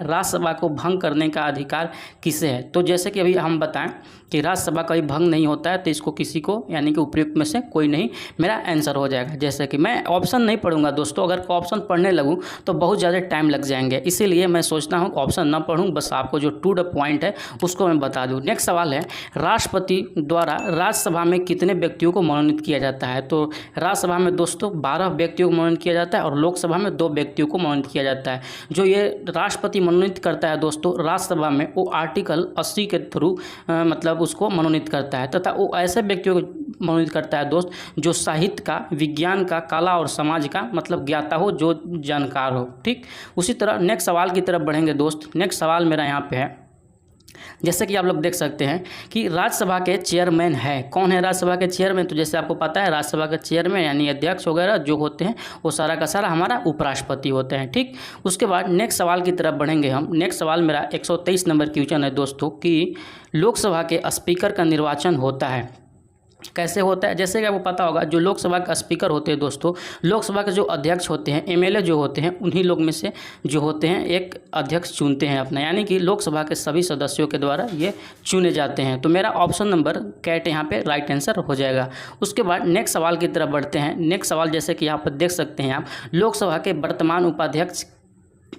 राज्यसभा को भंग करने का अधिकार किसे है? तो जैसे कि अभी हम बताएं कि राज्यसभा कभी भंग नहीं होता है, तो इसको किसी को यानी कि उपयुक्त में से कोई नहीं मेरा आंसर हो जाएगा। जैसे कि मैं ऑप्शन नहीं पढ़ूंगा दोस्तों, अगर ऑप्शन पढ़ने लगूं तो बहुत ज़्यादा टाइम लग जाएंगे, इसीलिए मैं सोचता हूं ऑप्शन ना पढ़ूं, बस आपको जो टू द पॉइंट है उसको मैं बता दूं। नेक्स्ट सवाल है, राष्ट्रपति द्वारा राज्यसभा में कितने व्यक्तियों को मनोनीत किया जाता है? तो राज्यसभा में दोस्तों 12 व्यक्तियों को मनोनीत किया जाता है और लोकसभा में 2 व्यक्तियों को मनोनीत किया जाता है। जो ये राष्ट्रपति मनोनीत करता है दोस्तों राज्यसभा में, वो आर्टिकल 80 के थ्रू मतलब उसको मनोनीत करता है, तथा वो ऐसे व्यक्तियों को मनोनीत करता है दोस्त जो साहित्य का, विज्ञान का, कला और समाज का मतलब ज्ञाता हो, जो जानकार हो। ठीक, उसी तरह नेक्स्ट सवाल की तरफ बढ़ेंगे दोस्त। नेक्स्ट सवाल मेरा यहाँ पे है, जैसे कि आप लोग देख सकते हैं कि राज्यसभा के चेयरमैन है, कौन है राज्यसभा के चेयरमैन? तो जैसे आपको पता है राज्यसभा के चेयरमैन यानी अध्यक्ष वगैरह जो होते हैं वो सारा का सारा हमारा उपराष्ट्रपति होते हैं। ठीक, उसके बाद नेक्स्ट सवाल की तरफ बढ़ेंगे हम। नेक्स्ट सवाल मेरा 123 नंबर क्वेश्चन है दोस्तों कि लोकसभा के स्पीकर का निर्वाचन होता है, कैसे होता है? जैसे कि आपको पता होगा जो लोकसभा का स्पीकर होते हैं दोस्तों, लोकसभा के जो अध्यक्ष होते हैं, एमएलए जो होते हैं, उन्हीं लोग में से जो होते हैं एक अध्यक्ष चुनते हैं अपना, यानी कि लोकसभा के सभी सदस्यों के द्वारा ये चुने जाते हैं। तो मेरा ऑप्शन नंबर कैट यहाँ पे राइट आंसर हो जाएगा। उसके बाद नेक्स्ट सवाल की तरफ बढ़ते हैं। नेक्स्ट सवाल जैसे कि यहाँ पर देख सकते हैं आप, लोकसभा के वर्तमान उपाध्यक्ष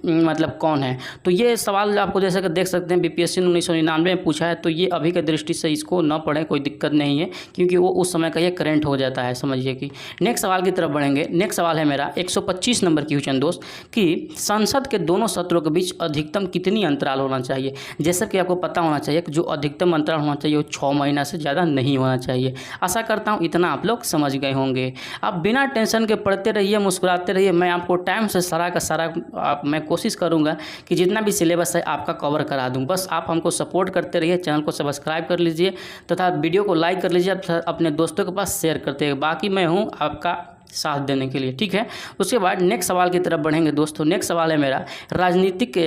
मतलब कौन है? तो ये सवाल आपको जैसे कि देख सकते हैं बीपीएससी ने 1999 में पूछा है, तो ये अभी के दृष्टि से इसको न पढ़ें, कोई दिक्कत नहीं है, क्योंकि वो उस समय का ये करंट हो जाता है, समझिए कि। नेक्स्ट सवाल की तरफ बढ़ेंगे। नेक्स्ट सवाल है मेरा 125 नंबर क्वेश्चन दोस्त कि संसद के दोनों सत्रों के बीच अधिकतम कितनी अंतराल होना चाहिए? जैसे कि आपको पता होना चाहिए कि जो अधिकतम अंतराल होना चाहिए वो 6 महीना से ज़्यादा नहीं होना चाहिए। आशा करता हूँ इतना आप लोग समझ गए होंगे। आप बिना टेंशन के पढ़ते रहिए, मुस्कुराते रहिए, मैं आपको टाइम से सारा का सारा मैं कोशिश करूंगा कि जितना भी सिलेबस है आपका कवर करा दूं। बस आप हमको सपोर्ट करते रहिए, चैनल को सब्सक्राइब कर लीजिए तथा वीडियो को लाइक कर लीजिए, अपने दोस्तों के पास शेयर करते हैं। बाकी मैं हूं आपका साथ देने के लिए, ठीक है। उसके बाद नेक्स्ट सवाल की तरफ बढ़ेंगे दोस्तों। नेक्स्ट सवाल है मेरा, राजनीतिक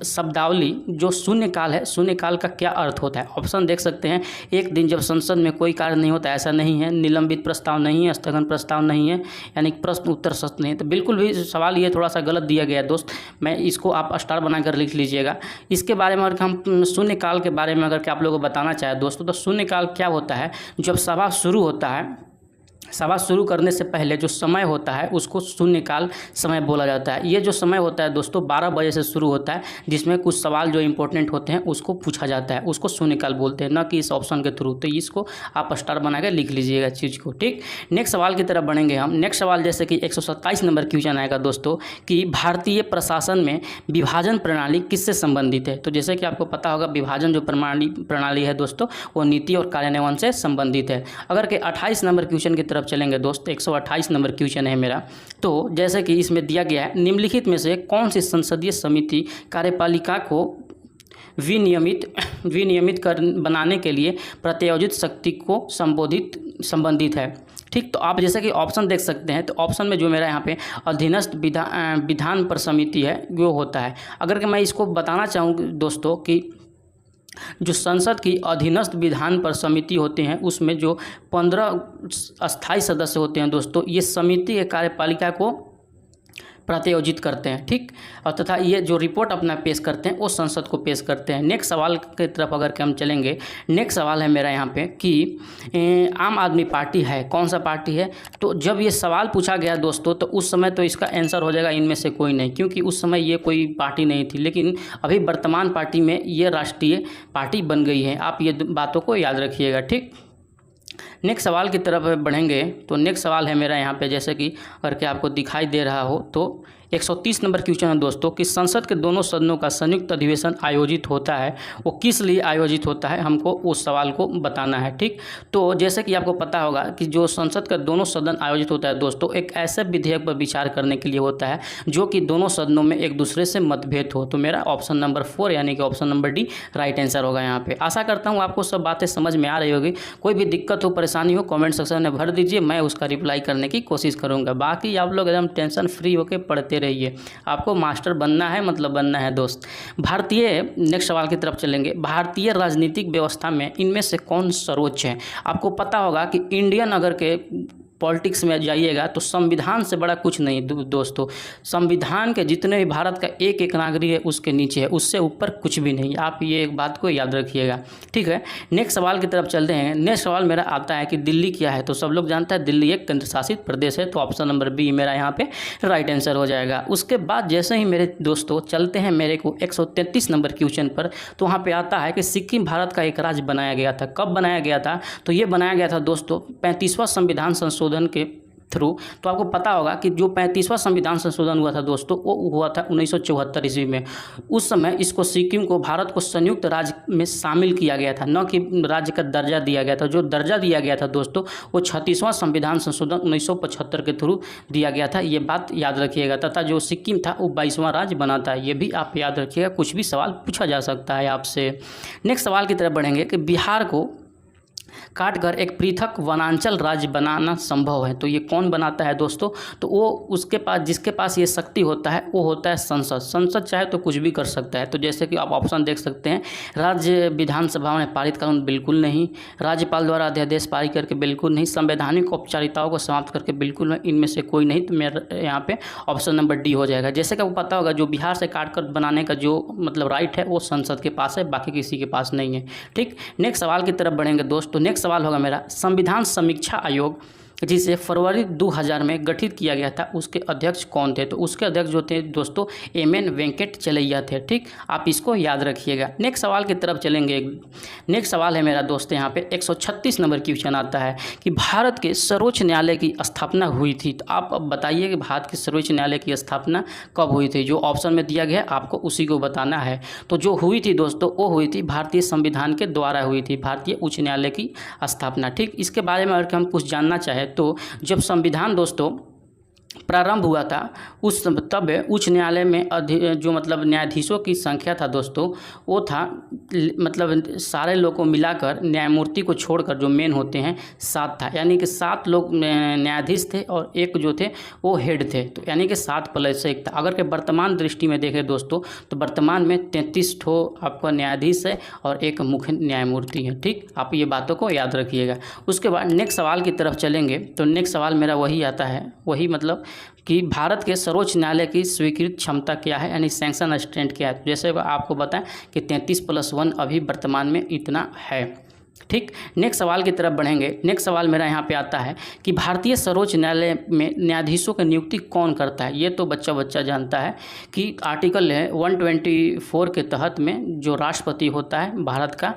शब्दावली जो शून्यकाल है, शून्यकाल का क्या अर्थ होता है? ऑप्शन देख सकते हैं। एक दिन जब संसद में कोई कार्य नहीं होता, ऐसा नहीं है। निलंबित प्रस्ताव नहीं है, स्थगन प्रस्ताव नहीं है, यानी प्रश्न उत्तर सत्र नहीं है। तो बिल्कुल भी सवाल ये थोड़ा सा गलत दिया गया है दोस्त, मैं इसको आप स्टार बनाकर लिख लीजिएगा। इसके बारे में अगर हम शून्यकाल के बारे में अगर आप लोगों को बताना चाहें दोस्तों, तो शून्यकाल क्या होता है? जब सभा शुरू होता है, सभा शुरू करने से पहले जो समय होता है उसको शून्यकाल समय बोला जाता है। ये जो समय होता है दोस्तों 12 बजे से शुरू होता है, जिसमें कुछ सवाल जो इंपॉर्टेंट होते हैं उसको पूछा जाता है, उसको शून्यकाल बोलते हैं, न कि इस ऑप्शन के थ्रू। तो इसको आप स्टार बना के लिख लीजिएगा चीज़ को, ठीक। नेक्स्ट सवाल की तरफ बढ़ेंगे हम। नेक्स्ट सवाल जैसे कि 127 नंबर क्वेश्चन आएगा दोस्तों कि भारतीय प्रशासन में विभाजन प्रणाली किससे संबंधित है? तो जैसे कि आपको पता होगा विभाजन जो प्रणाली है दोस्तों वो नीति और कार्यान्वयन से संबंधित है। अगर के 28 नंबर क्वेश्चन की तरफ चलेंगे दोस्त, 128 नंबर क्वेश्चन है मेरा। तो जैसे कि इसमें दिया गया है, निम्नलिखित में से कौन सी संसदीय समिति कार्यपालिका को विनियमित बनाने के लिए प्रत्यायोजित शक्ति को संबंधित है? ठीक, तो आप जैसे कि ऑप्शन देख सकते हैं, तो ऑप्शन में जो मेरा यहाँ पे अधीनस्थ विधान पर समिति है वो होता है। अगर कि मैं इसको बताना चाहूँ दोस्तों कि जो संसद की अधीनस्थ विधान पर समिति होते हैं उसमें जो 15 अस्थायी सदस्य होते हैं दोस्तों, ये समिति के कार्यपालिका को प्रत्यायोजित करते हैं, ठीक। और तथा ये जो रिपोर्ट अपना पेश करते हैं वो संसद को पेश करते हैं। नेक्स्ट सवाल की तरफ अगर हम चलेंगे, नेक्स्ट सवाल है मेरा यहाँ पे कि आम आदमी पार्टी है, कौन सा पार्टी है? तो जब ये सवाल पूछा गया दोस्तों तो उस समय तो इसका आंसर हो जाएगा इनमें से कोई नहीं, क्योंकि उस समय ये कोई पार्टी नहीं थी, लेकिन अभी वर्तमान पार्टी में ये राष्ट्रीय पार्टी बन गई है। आप ये बातों को याद रखिएगा, ठीक। नेक्स्ट सवाल की तरफ बढ़ेंगे तो नेक्स्ट सवाल है मेरा यहाँ पे, जैसे कि अगर क्या आपको दिखाई दे रहा हो तो 130 नंबर क्वेश्चन है दोस्तों कि संसद के दोनों सदनों का संयुक्त अधिवेशन आयोजित होता है, वो किस लिए आयोजित होता है? हमको उस सवाल को बताना है, ठीक। तो जैसे कि आपको पता होगा कि जो संसद का दोनों सदन आयोजित होता है दोस्तों, एक ऐसे विधेयक पर विचार करने के लिए होता है जो कि दोनों सदनों में एक दूसरे से मतभेद हो। तो मेरा ऑप्शन नंबर 4 यानी कि option number D right answer होगा यहाँ पे। आशा करता हूँ आपको सब बातें समझ में आ रही होगी। कोई भी दिक्कत हो, परेशानी हो, कॉमेंट सेक्शन में भर दीजिए, मैं उसका रिप्लाई करने की कोशिश करूँगा। बाकी आप लोग एकदम टेंशन फ्री होकर पढ़ते रहिए, आपको मास्टर बनना है, मतलब बनना है दोस्त। भारतीय नेक्स्ट सवाल की तरफ चलेंगे। भारतीय राजनीतिक व्यवस्था में इनमें से कौन सर्वोच्च है? आपको पता होगा कि इंडियन अगर के पॉलिटिक्स में जाइएगा तो संविधान से बड़ा कुछ नहीं दोस्तों। संविधान के जितने भी भारत का एक एक नागरिक है उसके नीचे है, उससे ऊपर कुछ भी नहीं। आप ये एक बात को याद रखिएगा, ठीक है। नेक्स्ट सवाल की तरफ चलते हैं। नेक्स्ट सवाल मेरा आता है कि दिल्ली क्या है, तो सब लोग जानते हैं दिल्ली एक केंद्र शासित प्रदेश है, तो ऑप्शन नंबर बी मेरा यहाँ पे राइट आंसर हो जाएगा। उसके बाद जैसे ही मेरे दोस्तों चलते हैं मेरे को 133 नंबर क्वेश्चन पर, तो वहाँ पे आता है कि सिक्किम भारत का एक राज्य बनाया गया था। कब बनाया गया था, तो ये बनाया गया था दोस्तों 35वां संविधान संशोधन के थ्रू। तो आपको पता होगा कि जो 35वां संविधान संशोधन हुआ था दोस्तों, वो हुआ था 1974 ईस्वी में। उस समय इसको सिक्किम को भारत को संयुक्त राज्य में शामिल किया गया था, न कि राज्य का दर्जा दिया गया था। जो दर्जा दिया गया था दोस्तों वो 36वां संविधान संशोधन 1975 के थ्रू दिया गया था, ये बात याद रखिएगा। तथा जो सिक्किम था वो 22वां राज्य बना था, ये भी आप याद रखिएगा। कुछ भी सवाल पूछा जा सकता है आपसे। नेक्स्ट सवाल की तरफ बढ़ेंगे कि बिहार को काटकर एक पृथक वनांचल राज्य बनाना संभव है, तो ये कौन बनाता है दोस्तों, तो वो उसके पास जिसके पास ये शक्ति होता है वो होता है संसद। संसद चाहे तो कुछ भी कर सकता है। तो जैसे कि आप ऑप्शन देख सकते हैं, राज्य विधानसभा में पारित कानून बिल्कुल नहीं, राज्यपाल द्वारा अध्यादेश पारित करके बिल्कुल नहीं, संवैधानिक औपचारिकताओं को समाप्त करके बिल्कुल नहीं, इनमें से कोई नहीं। तो मेरा यहाँ पे ऑप्शन नंबर डी हो जाएगा। जैसे कि आपको पता होगा जो बिहार से काट कर बनाने का जो मतलब राइट है वो संसद के पास है, बाकी किसी के पास नहीं है, ठीक। नेक्स्ट सवाल की तरफ बढ़ेंगे दोस्तों। नेक्स्ट सवाल होगा मेरा, संविधान समीक्षा आयोग जिसे फरवरी 2000 में गठित किया गया था उसके अध्यक्ष कौन थे, तो उसके अध्यक्ष जो थे दोस्तों एम.एन. वेंकट चलैया थे, ठीक। आप इसको याद रखिएगा। नेक्स्ट सवाल की तरफ चलेंगे। नेक्स्ट सवाल है मेरा दोस्त यहाँ पे 136 नंबर क्वेश्चन आता है कि भारत के सर्वोच्च न्यायालय की स्थापना हुई थी। तो आप अब बताइए कि भारत के सर्वोच्च न्यायालय की स्थापना कब हुई थी। जो ऑप्शन में दिया गया आपको उसी को बताना है। तो जो हुई थी दोस्तों वो हुई थी भारतीय संविधान के द्वारा हुई थी, भारतीय उच्च न्यायालय की स्थापना, ठीक। इसके बारे में अगर हम कुछ जानना चाहें तो जब संविधान दोस्तों प्रारंभ हुआ था उस तब उच्च न्यायालय में जो मतलब न्यायाधीशों की संख्या था दोस्तों वो था मतलब सारे लोग को मिलाकर न्यायमूर्ति को छोड़कर जो मेन होते हैं 7 था, यानी कि 7 लोग न्यायाधीश थे और एक जो थे वो हेड थे, तो यानी कि 7+1 था। अगर के वर्तमान दृष्टि में देखें दोस्तों तो वर्तमान में 33 ठो आपका न्यायाधीश है और एक मुख्य न्यायमूर्ति है, ठीक। आप ये बातों को याद रखिएगा। उसके बाद नेक्स्ट सवाल की तरफ चलेंगे तो नेक्स्ट सवाल मेरा वही आता है, वही मतलब कि भारत के सर्वोच्च न्यायालय की स्वीकृत क्षमता क्या है, यानी सैंक्शन स्ट्रेंथ क्या है। जैसे आपको बताएं कि 33+1 अभी वर्तमान में इतना है, ठीक। नेक्स्ट सवाल की तरफ बढ़ेंगे। नेक्स्ट सवाल मेरा यहाँ पे आता है कि भारतीय सर्वोच्च न्यायालय में न्यायाधीशों की नियुक्ति कौन करता है। ये तो बच्चा जानता है कि आर्टिकल है 124 के तहत में जो राष्ट्रपति होता है भारत का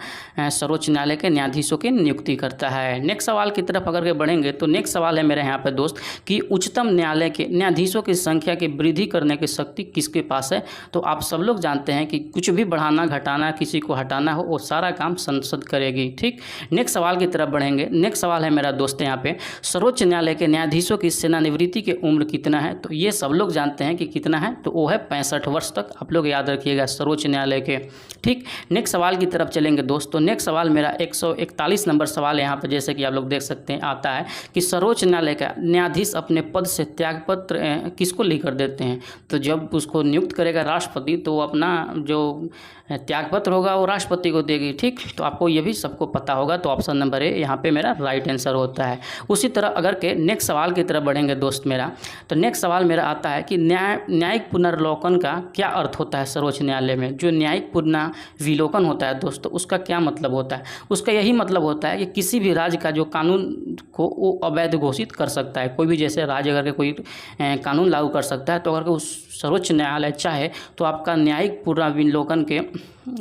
सर्वोच्च न्यायालय के न्यायाधीशों की नियुक्ति करता है। नेक्स्ट सवाल की तरफ अगर के बढ़ेंगे तो नेक्स्ट सवाल है मेरे यहाँ पे दोस्त कि उच्चतम न्यायालय के न्यायाधीशों की संख्या की वृद्धि करने की शक्ति किसके पास है। तो आप सब लोग जानते हैं कि कुछ भी बढ़ाना घटाना किसी को हटाना हो वो सारा काम संसद करेगी, ठीक। नेक्स्ट सवाल की तरफ बढ़ेंगे। नेक्स्ट सवाल है मेरा दोस्त यहाँ पे सर्वोच्च न्यायालय के न्यायाधीशों की सेवानिवृत्ति की उम्र कितना है। तो ये सब लोग जानते हैं कि कितना है, तो वो है 65 वर्ष तक। आप लोग याद रखिएगा सर्वोच्च न्यायालय के, ठीक। नेक्स्ट सवाल की तरफ चलेंगे दोस्तों। नेक्स्ट सवाल मेरा 141 नंबर सवाल यहाँ पर जैसे कि आप लोग देख सकते हैं आता है कि सर्वोच्च न्यायालय का न्यायाधीश अपने पद से त्यागपत्र किसको लेकर देते हैं। तो जब उसको नियुक्त करेगा राष्ट्रपति तो वो अपना जो त्यागपत्र होगा वो राष्ट्रपति को देगी, ठीक। तो आपको ये भी सबको पता होगा, तो ऑप्शन नंबर ए यहाँ पे मेरा राइट आंसर होता है। उसी तरह अगर के नेक्स्ट सवाल की तरफ बढ़ेंगे दोस्त मेरा, तो नेक्स्ट सवाल मेरा आता है कि न्यायिक पुनर्विलोकन का क्या अर्थ होता है सर्वोच्च न्यायालय में। जो न्यायिक पुनर्विलोकन होता है दोस्तों उसका क्या मतलब होता है। उसका यही मतलब होता है कि किसी भी राज्य का जो कानून को वो अवैध घोषित कर सकता है। कोई भी जैसे राज्य अगर के कोई कानून लागू कर सकता है तो अगर उस सर्वोच्च न्यायालय चाहे तो आपका न्यायिक पुनर्विलोकन के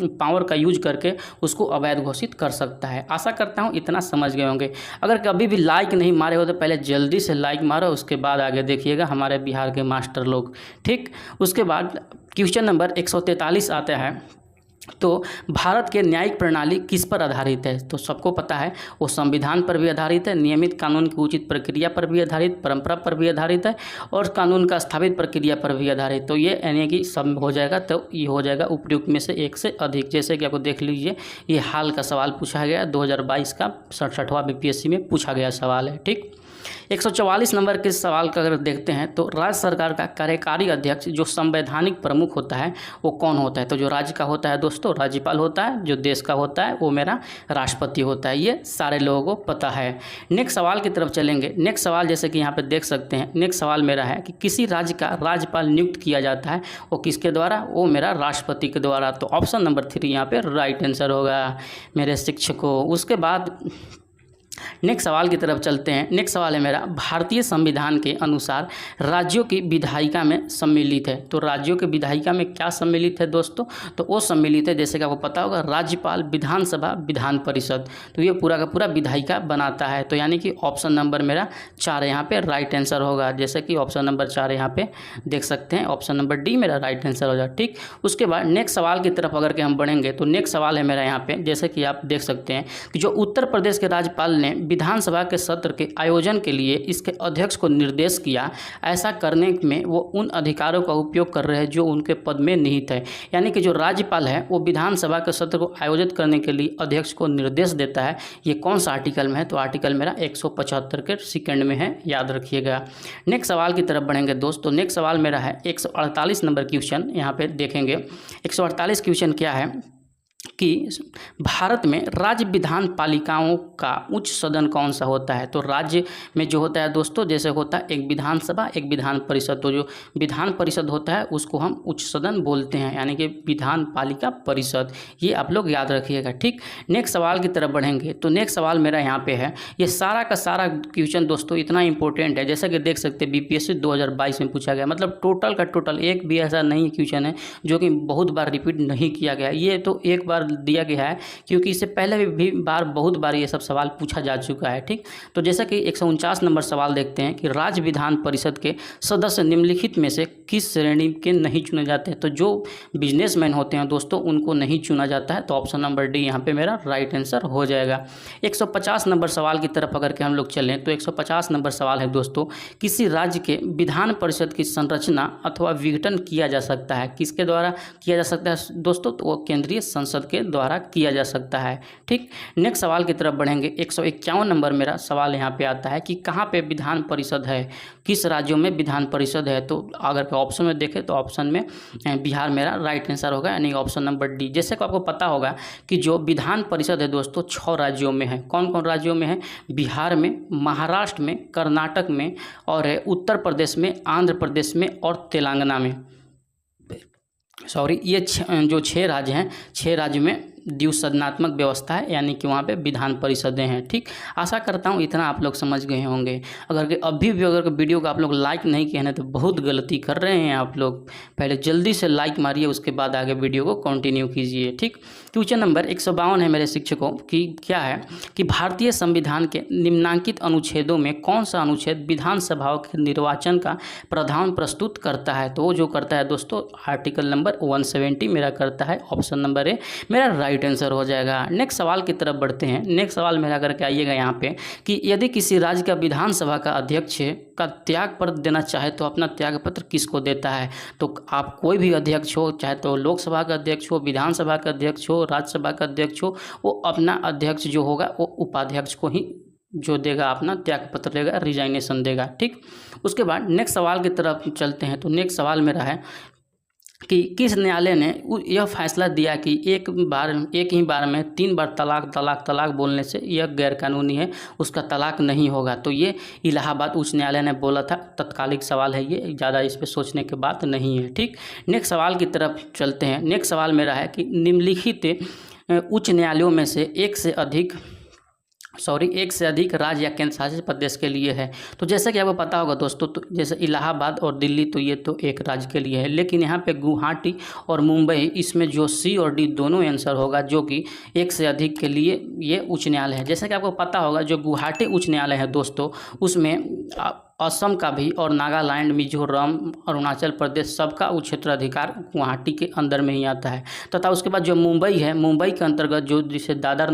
पावर का यूज करके उसको अवैध घोषित कर सकता है। आशा करता हूँ इतना समझ गए होंगे। अगर कभी भी लाइक नहीं मारे हो तो पहले जल्दी से लाइक मारो, उसके बाद आगे देखिएगा हमारे बिहार के मास्टर लोग, ठीक। उसके बाद क्वेश्चन नंबर 143 आता है तो भारत के न्यायिक प्रणाली किस पर आधारित है। तो सबको पता है वो संविधान पर भी आधारित है, नियमित कानून की उचित प्रक्रिया पर भी आधारित, परंपरा पर भी आधारित है और कानून का स्थापित प्रक्रिया पर भी आधारित। तो ये यानी कि सब हो जाएगा, तो ये हो जाएगा उपयुक्त में से एक से अधिक। जैसे कि आपको देख लीजिए ये हाल का सवाल पूछा गया 2022 का 67वां BPSC में पूछा गया सवाल है, ठीक। 144 नंबर के सवाल का अगर देखते हैं तो राज्य सरकार का कार्यकारी अध्यक्ष जो संवैधानिक प्रमुख होता है वो कौन होता है? तो जो राज्य का होता है दोस्तों राज्यपाल होता है, जो देश का होता है वो मेरा राष्ट्रपति होता है। ये सारे लोगों को पता है। नेक्स्ट सवाल की तरफ चलेंगे। नेक्स्ट सवाल जैसे कि यहाँ पे देख सकते हैं, नेक्स्ट सवाल मेरा है कि किसी राज्य का राज्यपाल नियुक्त किया जाता है वो किसके द्वारा? वो मेरा राष्ट्रपति के द्वारा। तो ऑप्शन नंबर 3 यहाँ पे राइट आंसर होगा मेरे शिक्षकों। उसके बाद नेक्स्ट सवाल की तरफ चलते हैं। नेक्स्ट सवाल है मेरा, भारतीय संविधान के अनुसार राज्यों की विधायिका में सम्मिलित है। तो राज्यों के विधायिका में क्या सम्मिलित है दोस्तों? तो वो सम्मिलित है, जैसे कि आपको पता होगा, राज्यपाल, विधानसभा, विधान परिषद। तो ये पूरा का पूरा विधायिका बनाता है। तो यानी कि ऑप्शन नंबर मेरा 4 यहाँ पे राइट आंसर होगा। जैसे कि ऑप्शन नंबर 4 यहाँ पे देख सकते हैं, ऑप्शन नंबर डी मेरा राइट आंसर हो जाए। ठीक, उसके बाद नेक्स्ट सवाल की तरफ अगर के हम बढ़ेंगे तो नेक्स्ट सवाल है मेरा यहाँ पे, जैसे कि आप देख सकते हैं कि जो उत्तर प्रदेश के राज्यपाल ने विधानसभा के सत्र के आयोजन के लिए इसके अध्यक्ष को निर्देश किया, ऐसा करने में वो उन अधिकारों का उपयोग कर रहे हैं जो उनके पद में निहित है। यानी कि जो राज्यपाल है वो विधानसभा के सत्र को आयोजित करने के लिए अध्यक्ष को निर्देश देता है। ये कौन सा आर्टिकल में है? तो आर्टिकल मेरा 175 के सेकंड में है, याद रखिएगा। नेक्स्ट सवाल की तरफ बढ़ेंगे दोस्तों। नेक्स्ट सवाल मेरा है 148 नंबर क्वेश्चन, यहाँ पे देखेंगे 148 क्वेश्चन क्या है कि भारत में राज्य विधान पालिकाओं का उच्च सदन कौन सा होता है? तो राज्य में जो होता है दोस्तों, जैसे होता है एक विधानसभा, एक विधान परिषद। तो जो विधान परिषद होता है उसको हम उच्च सदन बोलते हैं, यानी कि विधान पालिका परिषद। ये आप लोग याद रखिएगा। ठीक, नेक्स्ट सवाल की तरफ बढ़ेंगे तो नेक्स्ट सवाल मेरा यहाँ पे है, ये सारा का सारा क्वेश्चन दोस्तों इतना इंपॉर्टेंट है, जैसा कि देख सकते हैं बीपीएससी 2022 में पूछा गया। मतलब टोटल का टोटल एक भी ऐसा नहीं क्वेश्चन है जो कि बहुत बार रिपीट नहीं किया गया। ये तो एक बार दिया गया है क्योंकि इससे पहले भी बहुत बार ये सब सवाल पूछा जा चुका है। ठीक, तो जैसा कि 149 नंबर सवाल देखते हैं कि राज्य विधान परिषद के सदस्य निम्नलिखित में से किस श्रेणी के नहीं चुने जाते हैं? तो जो बिजनेसमैन होते हैं दोस्तों उनको नहीं चुना जाता है। तो ऑप्शन नंबर डी यहाँ पे मेरा राइट आंसर हो जाएगा। 150 नंबर सवाल की तरफ अगर के हम लोग चलें तो 150 नंबर सवाल है दोस्तों, किसी राज्य के विधान परिषद की संरचना अथवा विघटन किया जा सकता है? किसके द्वारा किया जा सकता है दोस्तों? तो वो केंद्रीय संसद के द्वारा किया जा सकता है। ठीक, नेक्स्ट सवाल की तरफ बढ़ेंगे। 151 नंबर मेरा सवाल यहाँ पे आता है कि कहाँ पे विधान परिषद है, किस राज्यों में विधान परिषद है? तो अगर ऑप्शन में देखें तो ऑप्शन में बिहार मेरा राइट आंसर होगा, यानी ऑप्शन नंबर डी। जैसे कि आपको पता होगा कि जो विधान परिषद है दोस्तों 6 राज्यों में है। कौन कौन राज्यों में है? बिहार में, महाराष्ट्र में, कर्नाटक में और उत्तर प्रदेश में, आंध्र प्रदेश में और तेलंगाना में। सॉरी, ये जो 6 राज्य हैं, 6 राज्य में द्विसदनात्मक व्यवस्था है, यानी कि वहाँ पे विधान परिषदें हैं। ठीक, आशा करता हूँ इतना आप लोग समझ गए होंगे। अगर अभी भी अगर वीडियो को आप लोग लाइक नहीं किए हैं तो बहुत गलती कर रहे हैं आप लोग। पहले जल्दी से लाइक मारिए, उसके बाद आगे वीडियो को कंटिन्यू कीजिए। ठीक, क्वेश्चन नंबर 152 है मेरे शिक्षकों की, क्या है कि भारतीय संविधान के निम्नांकित अनुच्छेदों में कौन सा अनुच्छेद विधानसभाओं के निर्वाचन का प्रावधान प्रस्तुत करता है? तो वो जो करता है दोस्तों आर्टिकल नंबर 170 मेरा करता है। ऑप्शन नंबर ए मेरा राइट आंसर हो जाएगा। नेक्स्ट सवाल की तरफ बढ़ते हैं। नेक्स्ट सवाल मेरा करके आइएगा यहाँ पे कि यदि किसी राज्य का विधानसभा का अध्यक्ष का त्याग पत्र देना चाहे तो अपना त्याग पत्र किसको देता है? तो आप कोई भी अध्यक्ष हो, चाहे तो लोकसभा का अध्यक्ष हो, विधानसभा का अध्यक्ष हो, राज्यसभा का अध्यक्ष हो, वो अपना अध्यक्ष जो होगा वो उपाध्यक्ष को ही जो देगा, अपना त्याग पत्र देगा, रिजाइनेशन देगा। ठीक, उसके बाद नेक्स्ट सवाल की तरफ चलते हैं। तो नेक्स्ट सवाल मेरा है कि किस न्यायालय ने यह फैसला दिया कि एक ही बार में 3 बार तलाक बोलने से यह गैरकानूनी है, उसका तलाक नहीं होगा? तो ये इलाहाबाद उच्च न्यायालय ने बोला था। तत्कालिक सवाल है ये, ज़्यादा इस पर सोचने की बात नहीं है। ठीक, नेक्स्ट सवाल की तरफ चलते हैं। नेक्स्ट सवाल मेरा है कि निम्नलिखित उच्च न्यायालयों में से एक से अधिक राज्य या केंद्र शासित प्रदेश के लिए है। तो जैसा कि आपको पता होगा दोस्तों, तो जैसे इलाहाबाद और दिल्ली तो ये तो एक राज्य के लिए है, लेकिन यहाँ पे गुवाहाटी और मुंबई, इसमें जो सी और डी दोनों आंसर होगा, जो कि एक से अधिक के लिए ये उच्च न्यायालय है। जैसा कि आपको पता होगा जो गुवाहाटी उच्च न्यायालय है दोस्तों, उसमें असम का भी और नागालैंड, मिजोरम, अरुणाचल प्रदेश सबका उच्च क्षेत्राधिकार गुवाहाटी के अंदर में ही आता है। तथा उसके बाद जो मुंबई है, मुंबई के अंतर्गत जो जैसे दादर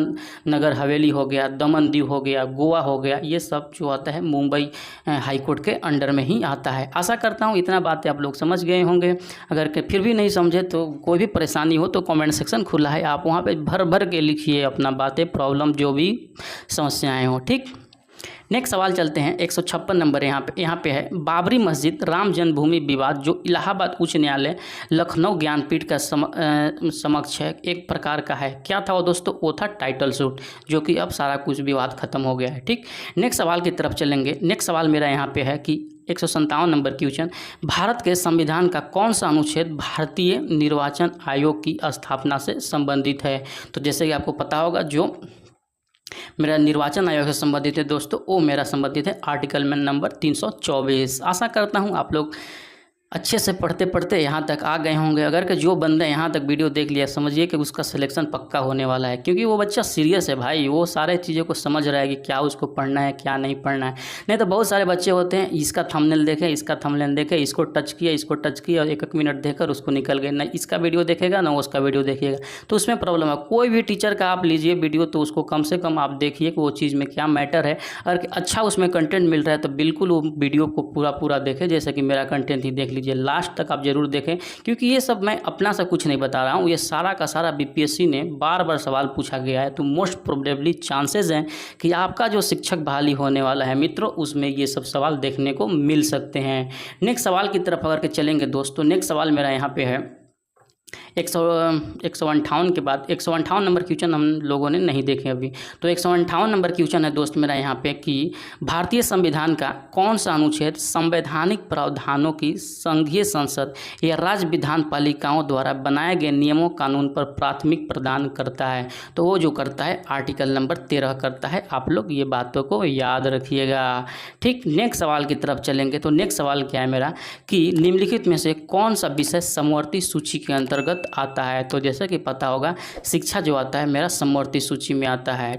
नगर हवेली हो गया, दमन दीव हो गया, गोवा हो गया, ये सब जो आता है मुंबई हाईकोर्ट के अंडर में ही आता है। आशा करता हूँ इतना बातें आप लोग समझ गए होंगे। अगर फिर भी नहीं समझे तो कोई भी परेशानी हो तो कमेंट सेक्शन खुला है, आप वहाँ पर भर भर के लिखिए अपना बातें, प्रॉब्लम जो भी समस्याएँ हों। ठीक, नेक्स्ट सवाल चलते हैं 156 नंबर यहाँ पे है, बाबरी मस्जिद राम जन्मभूमि विवाद जो इलाहाबाद उच्च न्यायालय लखनऊ ज्ञानपीठ का समक्ष है एक प्रकार का है, क्या था वो दोस्तों? वो था टाइटल सूट, जो कि अब सारा कुछ विवाद खत्म हो गया है। ठीक, नेक्स्ट सवाल की तरफ चलेंगे। नेक्स्ट सवाल मेरा यहाँ पे है कि 157 नंबर क्वेश्चन, भारत के संविधान का कौन सा अनुच्छेद भारतीय निर्वाचन आयोग की स्थापना से संबंधित है? तो जैसे कि आपको पता होगा, जो मेरा निर्वाचन आयोग से संबंधित है दोस्तों, वो मेरा संबंधित है आर्टिकल में नंबर 324। आशा करता हूँ आप लोग अच्छे से पढ़ते पढ़ते यहाँ तक आ गए होंगे। अगर कि जो बंदा यहाँ तक वीडियो देख लिया, समझिए कि उसका सिलेक्शन पक्का होने वाला है, क्योंकि वो बच्चा सीरियस है भाई, वो सारे चीज़ों को समझ रहा है कि क्या उसको पढ़ना है क्या नहीं पढ़ना है। नहीं तो बहुत सारे बच्चे होते हैं, इसका थंबनेल देखे, इसका थंबनेल देखे, इसको टच किया और एक मिनट देखकर उसको निकल गए, ना इसका वीडियो देखेगा ना उसका वीडियो देखिएगा, तो उसमें प्रॉब्लम है। कोई भी टीचर का आप लीजिए वीडियो, तो उसको कम से कम आप देखिए कि वो चीज़ में क्या मैटर है। अगर अच्छा उसमें कंटेंट मिल रहा है तो बिल्कुल वो वीडियो को पूरा देखें, जैसे कि मेरा कंटेंट ही देख लीजिए, लास्ट तक जरूर देखें, क्योंकि ये सब मैं अपना से कुछ नहीं बता रहा हूँ, ये सारा का सारा बीपीएससी ने बार सवाल पूछा गया है। तो मोस्ट प्रोबेबली चांसेस हैं कि आपका जो शिक्षक बहाली होने वाला है मित्रों, उसमें ये सब सवाल देखने को मिल सकते हैं। नेक्स्ट सवाल की तरफ अगर के चलेंगे दोस्तों, नेक्स्ट सवाल मेरा यहाँ पे है 158 के बाद 158 नंबर क्वेश्चन हम लोगों ने नहीं देखे अभी, तो 158 नंबर क्वेश्चन है दोस्त मेरा यहाँ पे कि भारतीय संविधान का कौन सा अनुच्छेद संवैधानिक प्रावधानों की संघीय संसद या राज्य विधान पालिकाओं द्वारा बनाए गए नियमों कानून पर प्राथमिक प्रदान करता है? तो वो जो करता है आर्टिकल नंबर 13 करता है। आप लोग ये बातों को याद रखिएगा। ठीक, नेक्स्ट सवाल की तरफ चलेंगे। तो नेक्स्ट सवाल क्या है मेरा कि निम्नलिखित में से कौन सा विषय समवर्ती सूची के अंतर्गत आता है? तो जैसा कि पता होगा, शिक्षा जो आता है मेरा समवर्ती सूची में आता है।